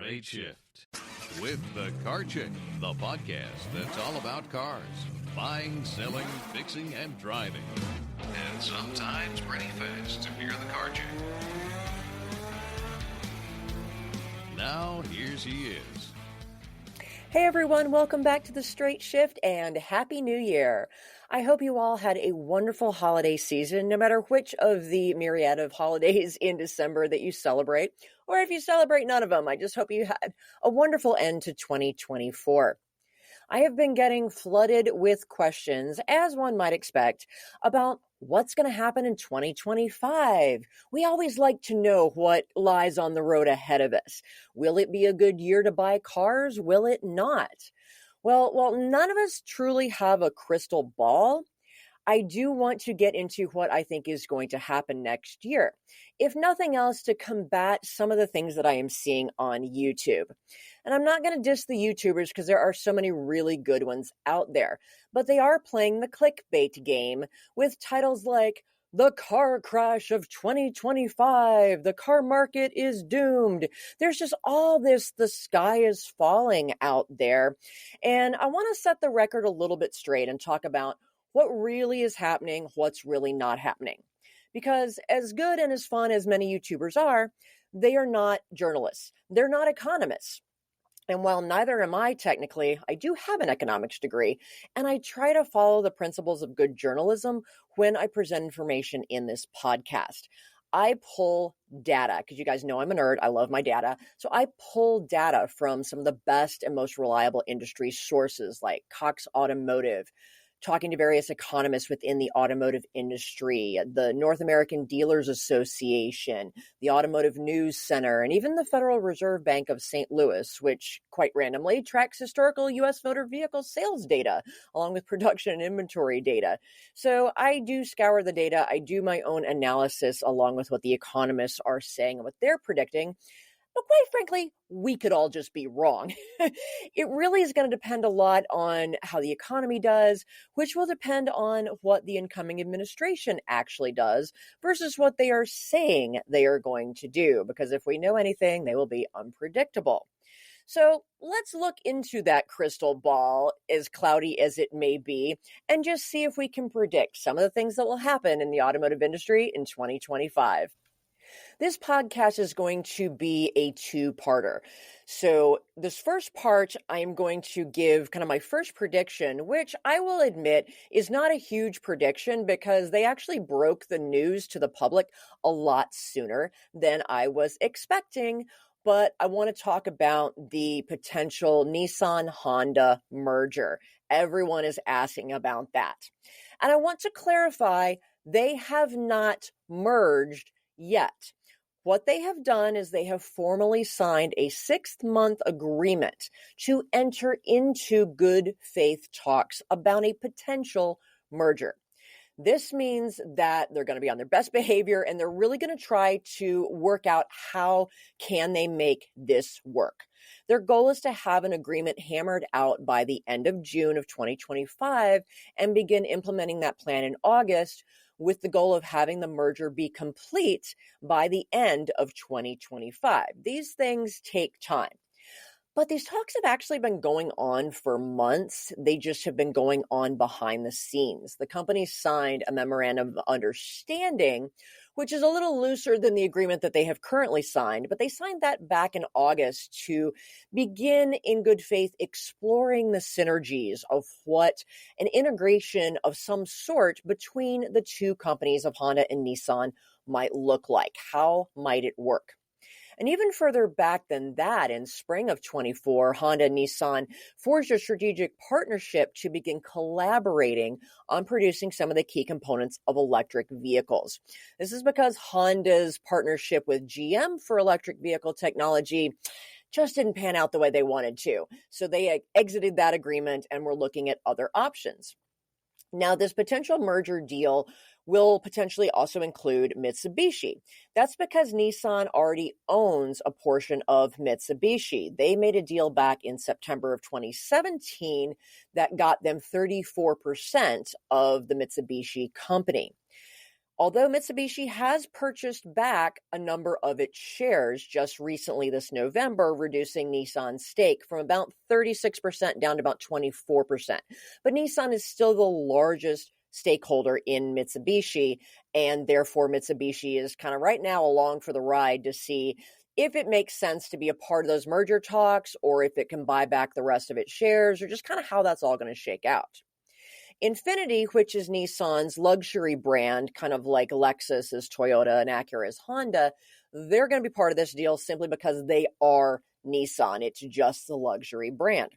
Straight Shift with The Car Chick, the podcast that's all about cars, buying, selling, fixing, and driving. And sometimes pretty fast if you're the car chick. Now, here she is. Hey everyone, welcome back to The Straight Shift and Happy New Year. I hope you all had a wonderful holiday season, no matter which of the myriad of holidays in December that you celebrate, or if you celebrate none of them. I just hope you had a wonderful end to 2024. I have been getting flooded with questions, as one might expect, about what's going to happen in 2025. We always like to know what lies on the road ahead of us. Will it be a good year to buy cars? Will it not? Well, none of us truly have a crystal ball. I do want to get into what I think is going to happen next year, if nothing else, to combat some of the things that I am seeing on YouTube. And I'm not going to diss the YouTubers because there are so many really good ones out there, but they are playing the clickbait game with titles like "The Car Crash of 2025, the car market is doomed." There's just all this, the sky is falling out there. And I want to set the record a little bit straight and talk about what really is happening, what's really not happening. Because as good and as fun as many YouTubers are, they are not journalists. They're not economists. And while neither am I technically, I do have an economics degree, and I try to follow the principles of good journalism when I present information in this podcast. I pull data, because you guys know I'm a nerd. I love my data. So I pull data from some of the best and most reliable industry sources like Cox Automotive, talking to various economists within the automotive industry, the North American Dealers Association, the Automotive News Center, and even the Federal Reserve Bank of St. Louis, which quite randomly tracks historical U.S. motor vehicle sales data, along with production and inventory data. So I do scour the data. I do my own analysis along with what the economists are saying and what they're predicting. But quite frankly, we could all just be wrong. It really is going to depend a lot on how the economy does, which will depend on what the incoming administration actually does versus what they are saying they are going to do. Because if we know anything, they will be unpredictable. So let's look into that crystal ball, as cloudy as it may be, and just see if we can predict some of the things that will happen in the automotive industry in 2025. This podcast is going to be a two-parter. So this first part, I'm going to give kind of my first prediction, which I will admit is not a huge prediction because they actually broke the news to the public a lot sooner than I was expecting. But I want to talk about the potential Nissan-Honda merger. Everyone is asking about that. And I want to clarify, they have not merged yet. What they have done is they have formally signed a 6-month agreement to enter into good faith talks about a potential merger. This means that they're going to be on their best behavior and they're really going to try to work out how can they make this work. Their goal is to have an agreement hammered out by the end of June of 2025 and begin implementing that plan in August, with the goal of having the merger be complete by the end of 2025. These things take time. But these talks have actually been going on for months. They just have been going on behind the scenes. The company signed a memorandum of understanding, which is a little looser than the agreement that they have currently signed, but they signed that back in August to begin in good faith exploring the synergies of what an integration of some sort between the two companies of Honda and Nissan might look like. How might it work? And even further back than that, in spring of 24, Honda and Nissan forged a strategic partnership to begin collaborating on producing some of the key components of electric vehicles. This is because Honda's partnership with GM for electric vehicle technology just didn't pan out the way they wanted to. So they exited that agreement and were looking at other options. Now, this potential merger deal will potentially also include Mitsubishi. That's because Nissan already owns a portion of Mitsubishi. They made a deal back in September of 2017 that got them 34% of the Mitsubishi company. Although Mitsubishi has purchased back a number of its shares just recently this November, reducing Nissan's stake from about 36% down to about 24%. But Nissan is still the largest stakeholder in Mitsubishi, and therefore Mitsubishi is kind of right now along for the ride to see if it makes sense to be a part of those merger talks or if it can buy back the rest of its shares or just kind of how that's all going to shake out. Infiniti, which is Nissan's luxury brand, kind of like Lexus is Toyota and Acura is Honda, they're going to be part of this deal simply because they are Nissan. It's just the luxury brand.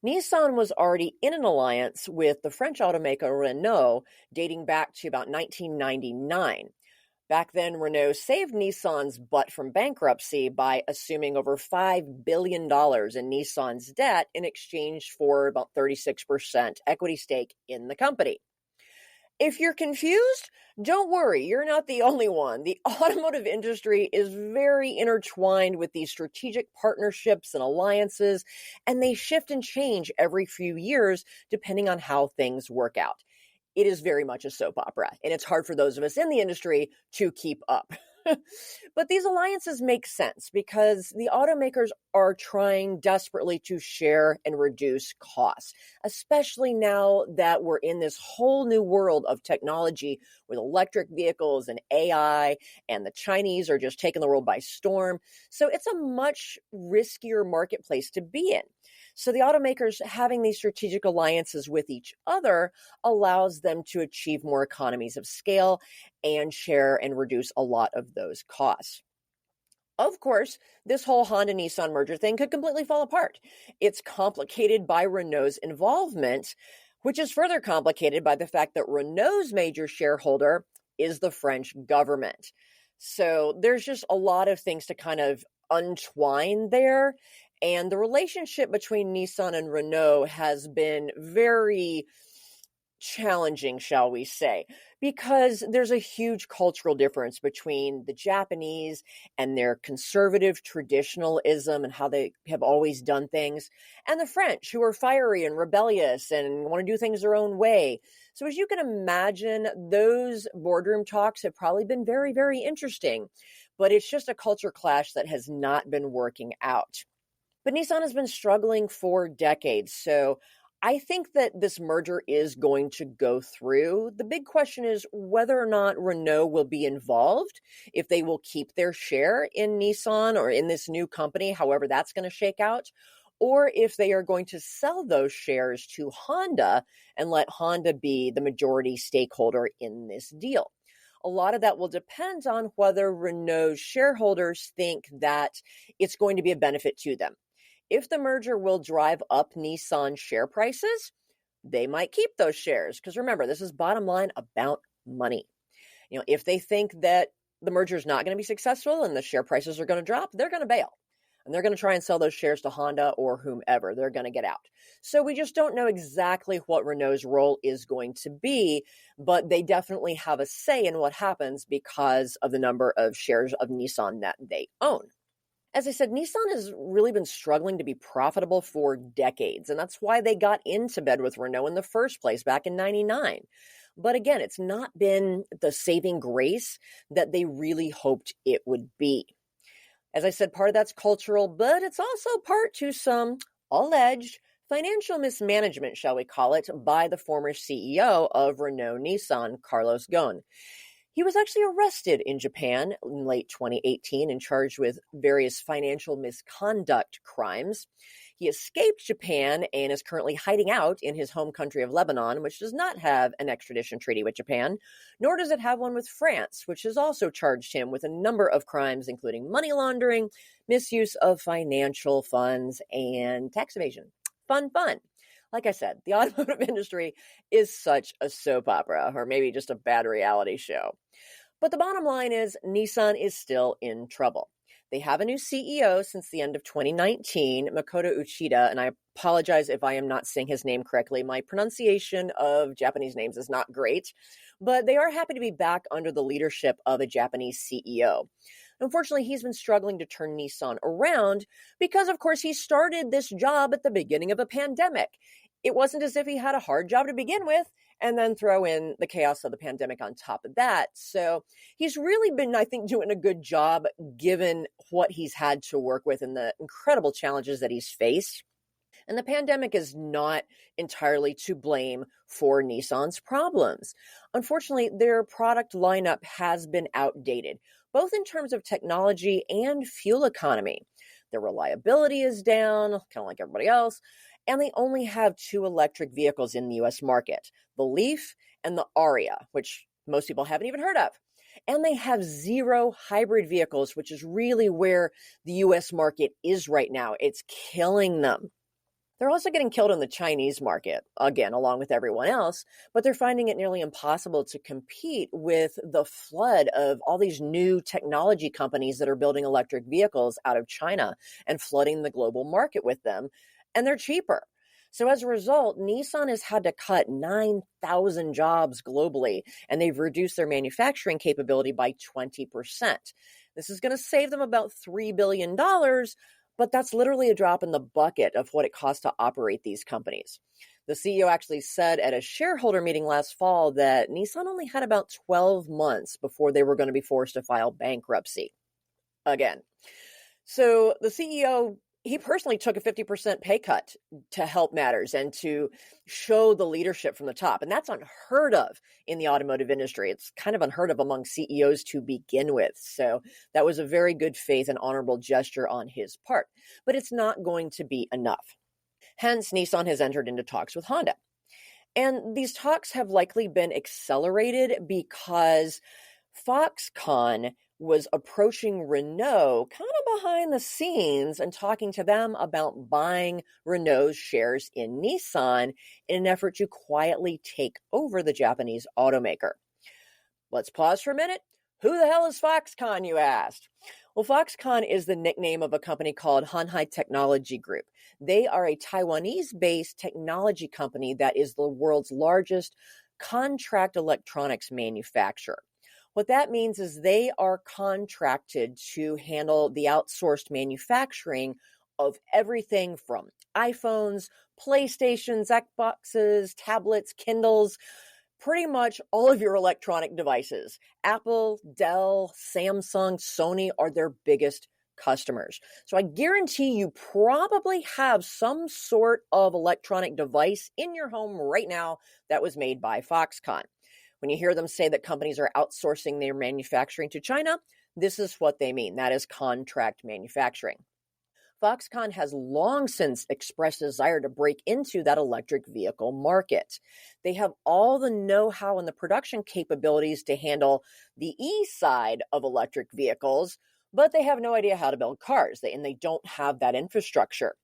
Nissan was already in an alliance with the French automaker Renault dating back to about 1999. Back then, Renault saved Nissan's butt from bankruptcy by assuming over $5 billion in Nissan's debt in exchange for about 36% equity stake in the company. If you're confused, don't worry, you're not the only one. The automotive industry is very intertwined with these strategic partnerships and alliances, and they shift and change every few years depending on how things work out. It is very much a soap opera, and it's hard for those of us in the industry to keep up. But these alliances make sense because the automakers are trying desperately to share and reduce costs, especially now that we're in this whole new world of technology with electric vehicles and AI, and the Chinese are just taking the world by storm. So it's a much riskier marketplace to be in. So the automakers having these strategic alliances with each other allows them to achieve more economies of scale and share and reduce a lot of those costs. Of course, this whole Honda-Nissan merger thing could completely fall apart. It's complicated by Renault's involvement, which is further complicated by the fact that Renault's major shareholder is the French government. So there's just a lot of things to kind of untwine there. And the relationship between Nissan and Renault has been very challenging, shall we say, because there's a huge cultural difference between the Japanese and their conservative traditionalism and how they have always done things, and the French, who are fiery and rebellious and want to do things their own way. So as you can imagine, those boardroom talks have probably been very, very interesting, but it's just a culture clash that has not been working out. But Nissan has been struggling for decades, so I think that this merger is going to go through. The big question is whether or not Renault will be involved, if they will keep their share in Nissan or in this new company, however that's going to shake out, or if they are going to sell those shares to Honda and let Honda be the majority stakeholder in this deal. A lot of that will depend on whether Renault's shareholders think that it's going to be a benefit to them. If the merger will drive up Nissan share prices, they might keep those shares. Because remember, this is bottom line about money. If they think that the merger is not going to be successful and the share prices are going to drop, they're going to bail. And they're going to try and sell those shares to Honda or whomever. They're going to get out. So we just don't know exactly what Renault's role is going to be, but they definitely have a say in what happens because of the number of shares of Nissan that they own. As I said, Nissan has really been struggling to be profitable for decades, and that's why they got into bed with Renault in the first place back in 99. But again, it's not been the saving grace that they really hoped it would be. As I said, part of that's cultural, but it's also part to some alleged financial mismanagement, shall we call it, by the former CEO of Renault Nissan, Carlos Ghosn. He was actually arrested in Japan in late 2018 and charged with various financial misconduct crimes. He escaped Japan and is currently hiding out in his home country of Lebanon, which does not have an extradition treaty with Japan, nor does it have one with France, which has also charged him with a number of crimes, including money laundering, misuse of financial funds, and tax evasion. Fun. Like I said, the automotive industry is such a soap opera, or maybe just a bad reality show. But the bottom line is Nissan is still in trouble. They have a new CEO since the end of 2019, Makoto Uchida, and I apologize if I am not saying his name correctly. My pronunciation of Japanese names is not great, but they are happy to be back under the leadership of a Japanese CEO. Unfortunately, he's been struggling to turn Nissan around because, of course, he started this job at the beginning of a pandemic. it wasn't as if he had a hard job to begin with, and then throw in the chaos of the pandemic on top of that. So he's really been, I think, doing a good job given what he's had to work with and the incredible challenges that he's faced. And the pandemic is not entirely to blame for Nissan's problems. Unfortunately, their product lineup has been outdated, both in terms of technology and fuel economy. Their reliability is down, kind of like everybody else, and they only have two electric vehicles in the US market, the Leaf and the Aria, which most people haven't even heard of. And they have zero hybrid vehicles, which is really where the US market is right now. It's killing them. They're also getting killed in the Chinese market, again, along with everyone else, but they're finding it nearly impossible to compete with the flood of all these new technology companies that are building electric vehicles out of China and flooding the global market with them, and they're cheaper. So as a result, Nissan has had to cut 9,000 jobs globally, and they've reduced their manufacturing capability by 20%. This is going to save them about $3 billion, but that's literally a drop in the bucket of what it costs to operate these companies. The CEO actually said at a shareholder meeting last fall that Nissan only had about 12 months before they were going to be forced to file bankruptcy again. So the CEO, he personally took a 50% pay cut to help matters and to show the leadership from the top. And that's unheard of in the automotive industry. It's kind of unheard of among CEOs to begin with. So that was a very good faith and honorable gesture on his part. But it's not going to be enough. Hence, Nissan has entered into talks with Honda. And these talks have likely been accelerated because Foxconn was approaching Renault kind of behind the scenes and talking to them about buying Renault's shares in Nissan in an effort to quietly take over the Japanese automaker. Let's pause for a minute. Who the hell is Foxconn, you asked? Well, Foxconn is the nickname of a company called Hanhai Technology Group. They are a Taiwanese-based technology company that is the world's largest contract electronics manufacturer. What that means is they are contracted to handle the outsourced manufacturing of everything from iPhones, PlayStations, Xboxes, tablets, Kindles, pretty much all of your electronic devices. Apple, Dell, Samsung, Sony are their biggest customers. So I guarantee you probably have some sort of electronic device in your home right now that was made by Foxconn. When you hear them say that companies are outsourcing their manufacturing to China, this is what they mean. That is contract manufacturing. Foxconn has long since expressed a desire to break into that electric vehicle market. They have all the know-how and the production capabilities to handle the E side of electric vehicles, but they have no idea how to build cars, and they don't have that infrastructure.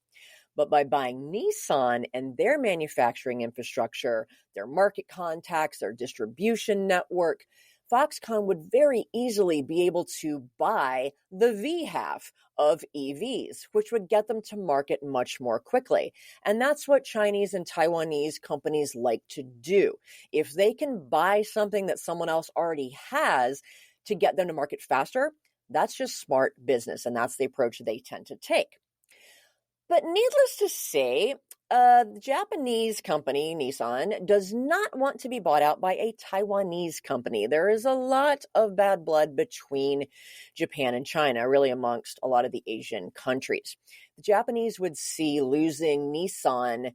But by buying Nissan and their manufacturing infrastructure, their market contacts, their distribution network, Foxconn would very easily be able to buy the V half of EVs, which would get them to market much more quickly. And that's what Chinese and Taiwanese companies like to do. If they can buy something that someone else already has to get them to market faster, that's just smart business. And that's the approach they tend to take. But needless to say, the Japanese company, Nissan, does not want to be bought out by a Taiwanese company. There is a lot of bad blood between Japan and China, really amongst a lot of the Asian countries. The Japanese would see losing Nissan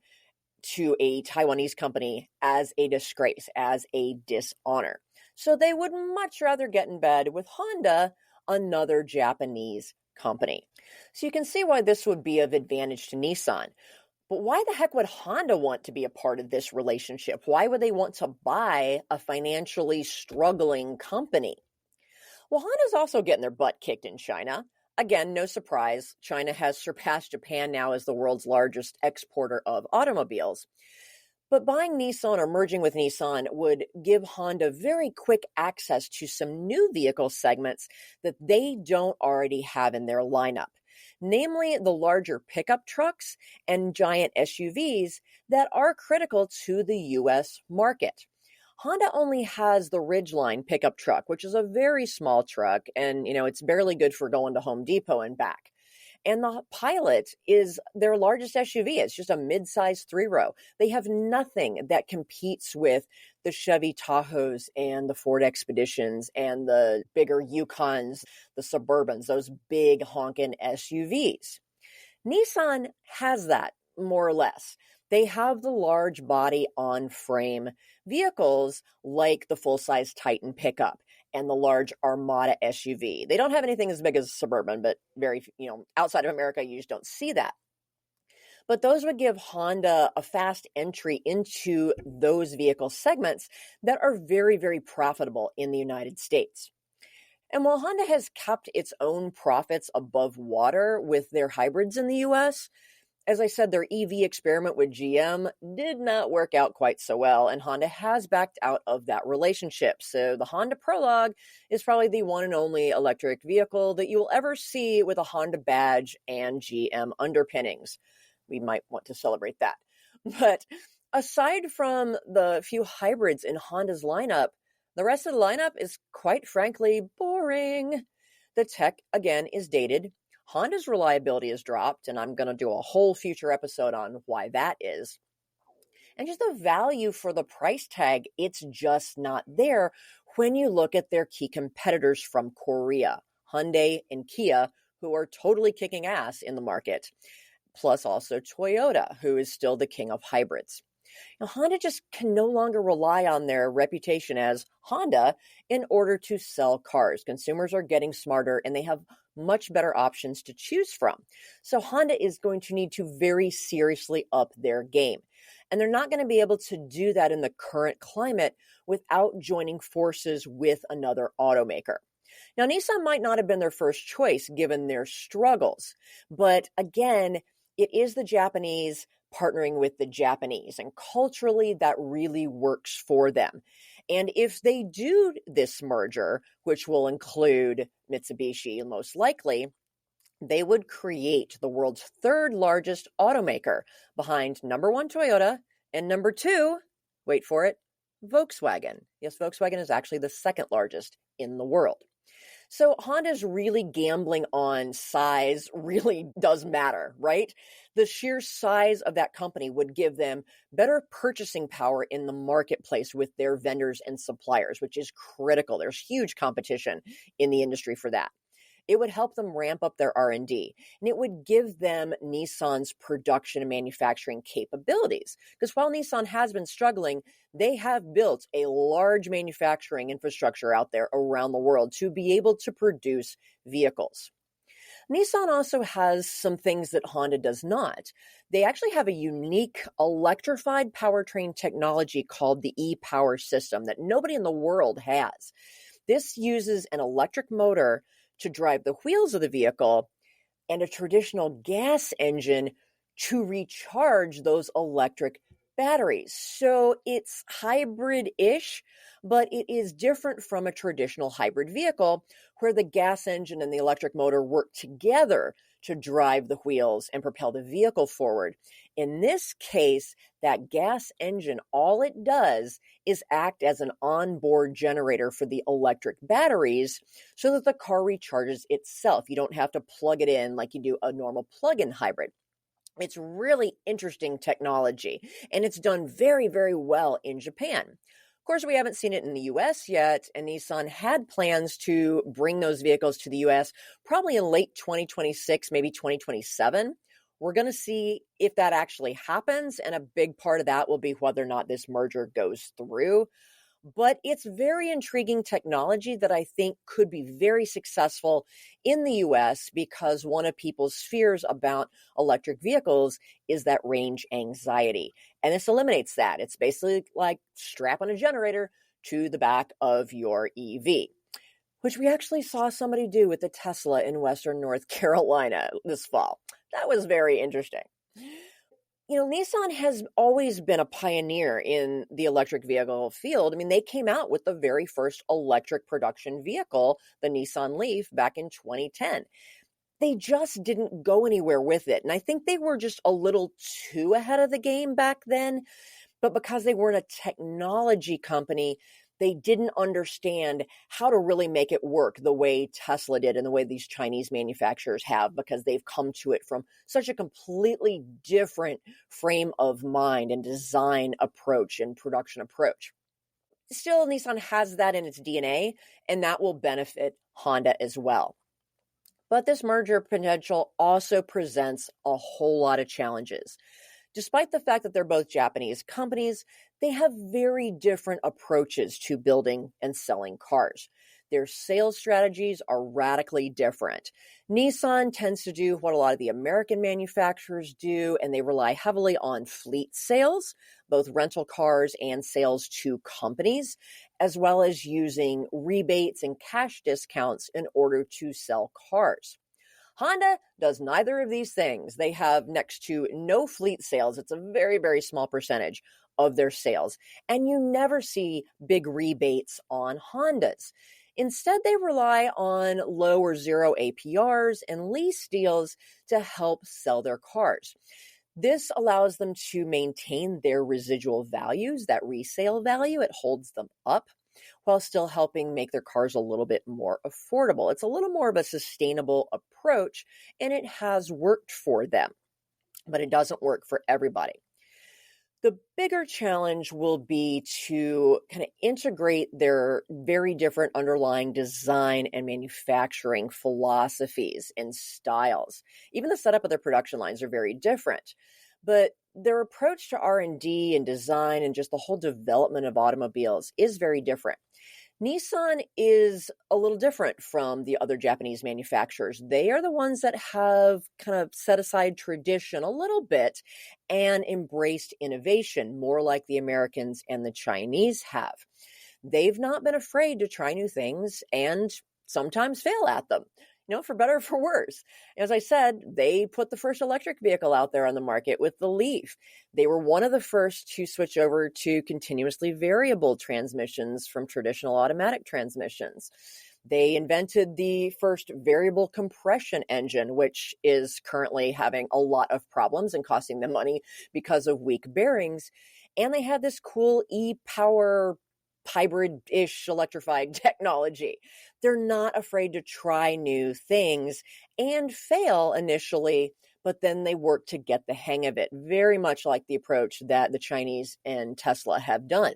to a Taiwanese company as a disgrace, as a dishonor. So they would much rather get in bed with Honda, another Japanese company. So you can see why this would be of advantage to Nissan. But why the heck would Honda want to be a part of this relationship? Why would they want to buy a financially struggling company? Well, Honda's also getting their butt kicked in China. Again, no surprise, China has surpassed Japan now as the world's largest exporter of automobiles. But buying Nissan or merging with Nissan would give Honda very quick access to some new vehicle segments that they don't already have in their lineup, namely the larger pickup trucks and giant SUVs that are critical to the U.S. market. Honda only has the Ridgeline pickup truck, which is a very small truck, and it's barely good for going to Home Depot and back. And the Pilot is their largest SUV. It's just a mid-size 3-row. They have nothing that competes with the Chevy Tahoes and the Ford Expeditions and the bigger Yukons, the Suburbans, those big honking SUVs. Nissan has that, more or less. They have the large body on frame vehicles like the full-size Titan pickup and the large Armada SUV. They don't have anything as big as a Suburban, but outside of America, you just don't see that. But those would give Honda a fast entry into those vehicle segments that are very, very profitable in the United States. And while Honda has kept its own profits above water with their hybrids in the US, as I said, their EV experiment with GM did not work out quite so well, and Honda has backed out of that relationship. So the Honda Prologue is probably the one and only electric vehicle that you will ever see with a Honda badge and GM underpinnings. We might want to celebrate that. But aside from the few hybrids in Honda's lineup, the rest of the lineup is quite frankly boring. The tech, again, is dated. Honda's reliability has dropped, and I'm going to do a whole future episode on why that is. And just the value for the price tag, it's just not there when you look at their key competitors from Korea, Hyundai and Kia, who are totally kicking ass in the market, plus also Toyota, who is still the king of hybrids. Now, Honda just can no longer rely on their reputation as Honda in order to sell cars. Consumers are getting smarter and they have much better options to choose from. So Honda is going to need to very seriously up their game. And they're not going to be able to do that in the current climate without joining forces with another automaker. Now, Nissan might not have been their first choice given their struggles, but again, it is the Japanese partnering with the Japanese, and culturally that really works for them. And if they do this merger, which will include Mitsubishi most likely, they would create the world's third largest automaker behind number 1 Toyota and number 2, wait for it, Volkswagen. Yes, Volkswagen is actually the second largest in the world. So Honda's really gambling on size really does matter, right? The sheer size of that company would give them better purchasing power in the marketplace with their vendors and suppliers, which is critical. There's huge competition in the industry for that. It would help them ramp up their R&D, and it would give them Nissan's production and manufacturing capabilities. Because while Nissan has been struggling, they have built a large manufacturing infrastructure out there around the world to be able to produce vehicles. Nissan also has some things that Honda does not. They actually have a unique electrified powertrain technology called the e-Power system that nobody in the world has. This uses an electric motor to drive the wheels of the vehicle and a traditional gas engine to recharge those electric batteries. So it's hybrid-ish, but it is different from a traditional hybrid vehicle where the gas engine and the electric motor work together to drive the wheels and propel the vehicle forward. In this case, that gas engine, all it does is act as an onboard generator for the electric batteries so that the car recharges itself. You don't have to plug it in like you do a normal plug-in hybrid. It's really interesting technology, and it's done very, very well in Japan. Of course, we haven't seen it in the US yet, and Nissan had plans to bring those vehicles to the US probably in late 2026, maybe 2027. We're going to see if that actually happens, and a big part of that will be whether or not this merger goes through. But it's very intriguing technology that I think could be very successful in the US because one of people's fears about electric vehicles is that range anxiety. And this eliminates that. It's basically like strapping a generator to the back of your EV, which we actually saw somebody do with the Tesla in Western North Carolina this fall. That was very interesting. You know, Nissan has always been a pioneer in the electric vehicle field. I mean, they came out with the very first electric production vehicle, the Nissan Leaf, back in 2010. They just didn't go anywhere with it. And I think they were just a little too ahead of the game back then. But because they weren't a technology company, They didn't understand how to really make it work the way Tesla did and the way these Chinese manufacturers have, because they've come to it from such a completely different frame of mind and design approach and production approach. Still, Nissan has that in its DNA, and that will benefit Honda as well. But this merger potential also presents a whole lot of challenges. Despite the fact that they're both Japanese companies, they have very different approaches to building and selling cars. Their sales strategies are radically different. Nissan tends to do what a lot of the American manufacturers do, and they rely heavily on fleet sales, both rental cars and sales to companies, as well as using rebates and cash discounts in order to sell cars. Honda does neither of these things. They have next to no fleet sales. It's a very, very small percentage of their sales. And you never see big rebates on Hondas. Instead, they rely on low or zero APRs and lease deals to help sell their cars. This allows them to maintain their residual values, that resale value. It holds them up while still helping make their cars a little bit more affordable. It's a little more of a sustainable approach, and it has worked for them, but it doesn't work for everybody. The bigger challenge will be to kind of integrate their very different underlying design and manufacturing philosophies and styles. Even the setup of their production lines are very different, but their approach to R&D and design and just the whole development of automobiles is very different. Nissan is a little different from the other Japanese manufacturers. They are the ones that have kind of set aside tradition a little bit and embraced innovation, more like the Americans and the Chinese have. They've not been afraid to try new things and sometimes fail at them, for better or for worse. As I said, they put the first electric vehicle out there on the market with the Leaf. They were one of the first to switch over to continuously variable transmissions from traditional automatic transmissions. They invented the first variable compression engine, which is currently having a lot of problems and costing them money because of weak bearings. And they had this cool e-power hybrid-ish electrified technology. They're not afraid to try new things and fail initially, but then they work to get the hang of it, very much like the approach that the Chinese and Tesla have done.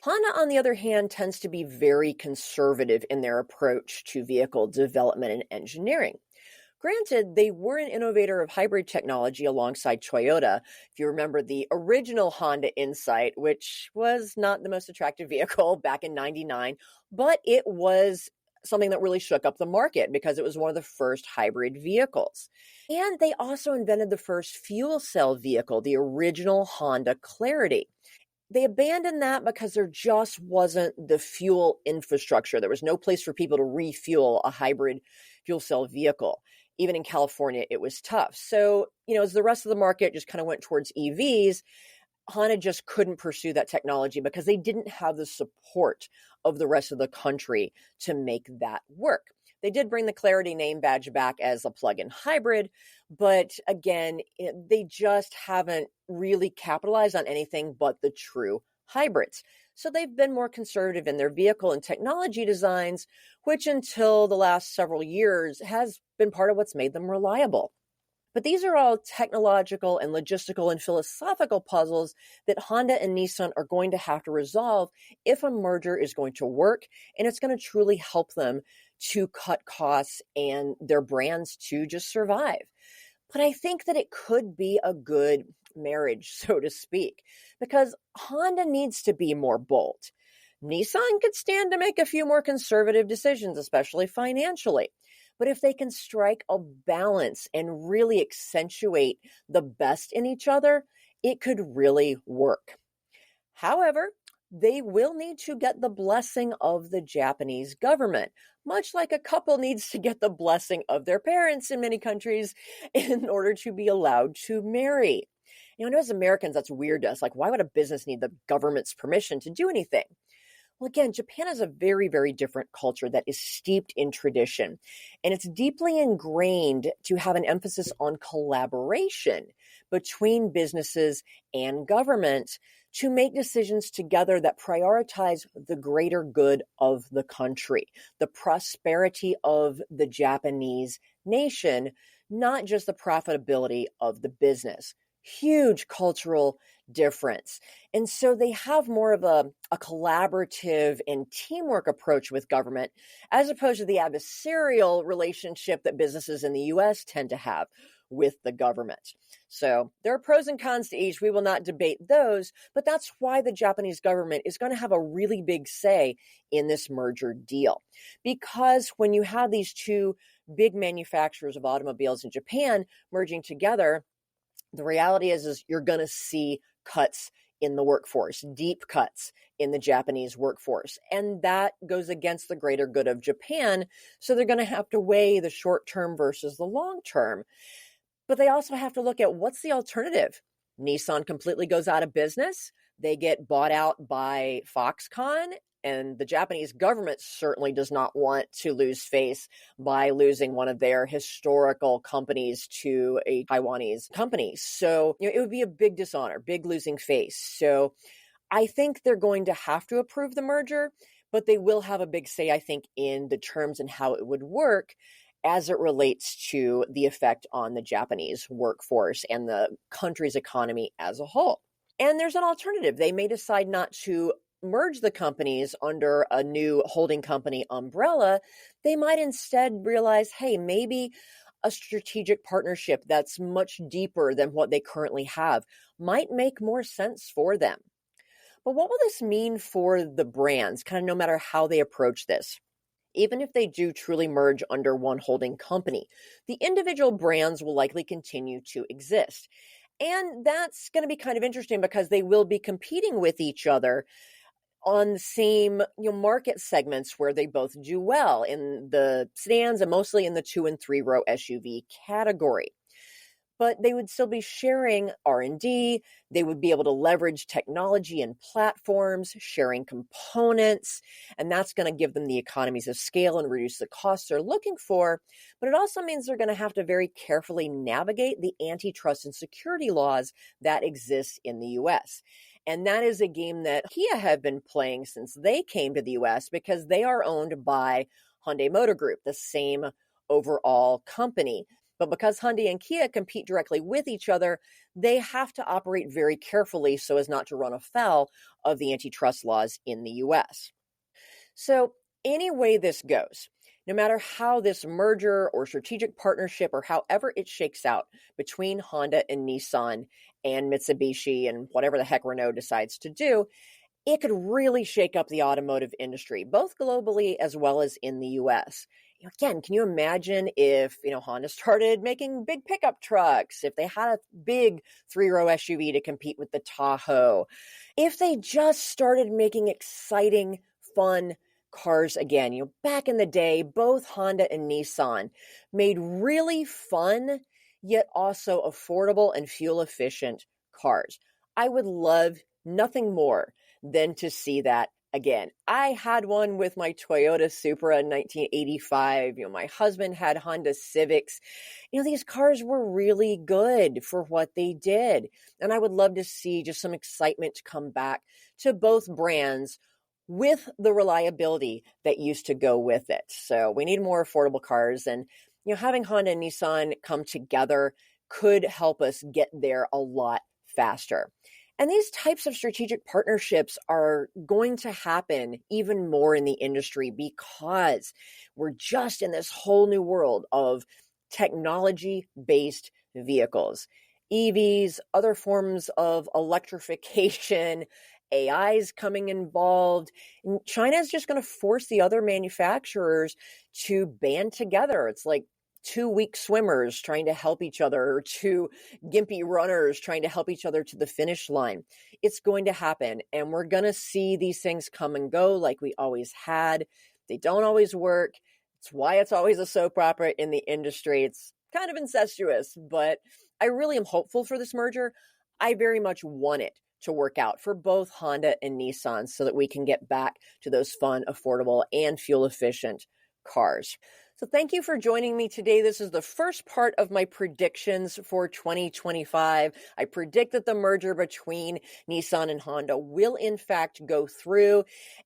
Honda, on the other hand, tends to be very conservative in their approach to vehicle development and engineering. Granted, they were an innovator of hybrid technology alongside Toyota. If you remember the original Honda Insight, which was not the most attractive vehicle back in '99, but it was something that really shook up the market because it was one of the first hybrid vehicles. And they also invented the first fuel cell vehicle, the original Honda Clarity. They abandoned that because there just wasn't the fuel infrastructure. There was no place for people to refuel a hybrid fuel cell vehicle. Even in California, it was tough. So, as the rest of the market just kind of went towards EVs, Honda just couldn't pursue that technology because they didn't have the support of the rest of the country to make that work. They did bring the Clarity name badge back as a plug-in hybrid, but again, they just haven't really capitalized on anything but the true hybrids. So they've been more conservative in their vehicle and technology designs, which until the last several years has been part of what's made them reliable. But these are all technological and logistical and philosophical puzzles that Honda and Nissan are going to have to resolve if a merger is going to work, and it's going to truly help them to cut costs and their brands to just survive. But I think that it could be a good marriage, so to speak, because Honda needs to be more bold. Nissan could stand to make a few more conservative decisions, especially financially. But if they can strike a balance and really accentuate the best in each other, it could really work. However, they will need to get the blessing of the Japanese government, much like a couple needs to get the blessing of their parents in many countries in order to be allowed to marry. I know as Americans, that's weird to us. Like, why would a business need the government's permission to do anything? Well, again, Japan is a very, very different culture that is steeped in tradition, and it's deeply ingrained to have an emphasis on collaboration between businesses and government to make decisions together that prioritize the greater good of the country, the prosperity of the Japanese nation, not just the profitability of the business. Huge cultural difference. And so they have more of a collaborative and teamwork approach with government, as opposed to the adversarial relationship that businesses in the US tend to have with the government. So there are pros and cons to each. We will not debate those, but that's why the Japanese government is going to have a really big say in this merger deal. Because when you have these two big manufacturers of automobiles in Japan merging together, the reality is you're going to see cuts in the workforce, deep cuts in the Japanese workforce. And that goes against the greater good of Japan. So they're going to have to weigh the short term versus the long term. But they also have to look at what's the alternative. Nissan completely goes out of business. They get bought out by Foxconn. And the Japanese government certainly does not want to lose face by losing one of their historical companies to a Taiwanese company. So, it would be a big dishonor, big losing face. So I think they're going to have to approve the merger, but they will have a big say, I think, in the terms and how it would work as it relates to the effect on the Japanese workforce and the country's economy as a whole. And there's an alternative. They may decide not to merge the companies under a new holding company umbrella. They might instead realize, hey, maybe a strategic partnership that's much deeper than what they currently have might make more sense for them. But what will this mean for the brands, kind of no matter how they approach this? Even if they do truly merge under one holding company, the individual brands will likely continue to exist. And that's going to be kind of interesting because they will be competing with each other on the same market segments where they both do well in the sedans and mostly in the 2 and 3 row SUV category. But they would still be sharing R&D. They would be able to leverage technology and platforms, sharing components, and that's going to give them the economies of scale and reduce the costs they're looking for. But it also means they're going to have to very carefully navigate the antitrust and security laws that exist in the US. And that is a game that Kia have been playing since they came to the US because they are owned by Hyundai Motor Group, the same overall company. But because Hyundai and Kia compete directly with each other, they have to operate very carefully so as not to run afoul of the antitrust laws in the US. So any way this goes, no matter how this merger or strategic partnership or however it shakes out between Honda and Nissan and Mitsubishi and whatever the heck Renault decides to do, it could really shake up the automotive industry, both globally as well as in the US. Again, can you imagine if, Honda started making big pickup trucks, if they had a big 3-row SUV to compete with the Tahoe, if they just started making exciting, fun cars again. Back in the day, both Honda and Nissan made really fun, yet also affordable and fuel-efficient cars. I would love nothing more than to see that again. I had one with my Toyota Supra in 1985. My husband had Honda Civics. These cars were really good for what they did. And I would love to see just some excitement to come back to both brands with the reliability that used to go with it. So we need more affordable cars. And, having Honda and Nissan come together could help us get there a lot faster. And these types of strategic partnerships are going to happen even more in the industry because we're just in this whole new world of technology-based vehicles, EVs, other forms of electrification, AI's coming involved. And China is just going to force the other manufacturers to band together. It's like 2 weak swimmers trying to help each other, or 2 gimpy runners trying to help each other to the finish line. It's going to happen, and we're going to see these things come and go like we always had. They don't always work. It's why it's always a soap opera in the industry. It's kind of incestuous, but I really am hopeful for this merger. I very much want it to work out for both Honda and Nissan so that we can get back to those fun, affordable, and fuel-efficient cars. So thank you for joining me today. This is the first part of my predictions for 2025. I predict that the merger between Nissan and Honda will in fact go through,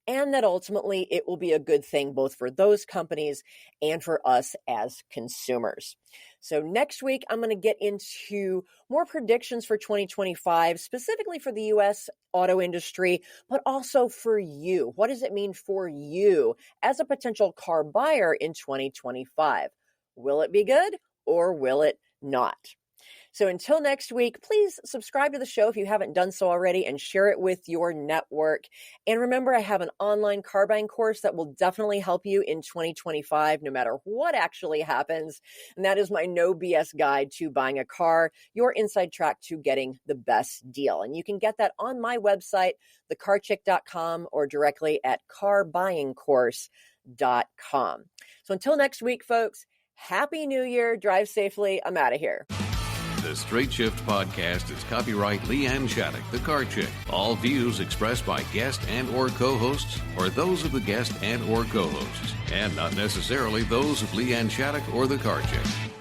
and that ultimately it will be a good thing both for those companies and for us as consumers. So next week, I'm going to get into more predictions for 2025, specifically for the U.S. auto industry, but also for you. What does it mean for you as a potential car buyer in 2025? Will it be good or will it not? So until next week, please subscribe to the show if you haven't done so already and share it with your network. And remember, I have an online car buying course that will definitely help you in 2025, no matter what actually happens. And that is my no BS guide to buying a car, your inside track to getting the best deal. And you can get that on my website, thecarchick.com, or directly at carbuyingcourse.com. So until next week, folks, Happy New Year. Drive safely. I'm out of here. The Straight Shift podcast is copyright LeeAnn Shattuck, the Car Chick. All views expressed by guest and or co-hosts are those of the guest and or co-hosts, and not necessarily those of LeeAnn Shattuck or the Car Chick.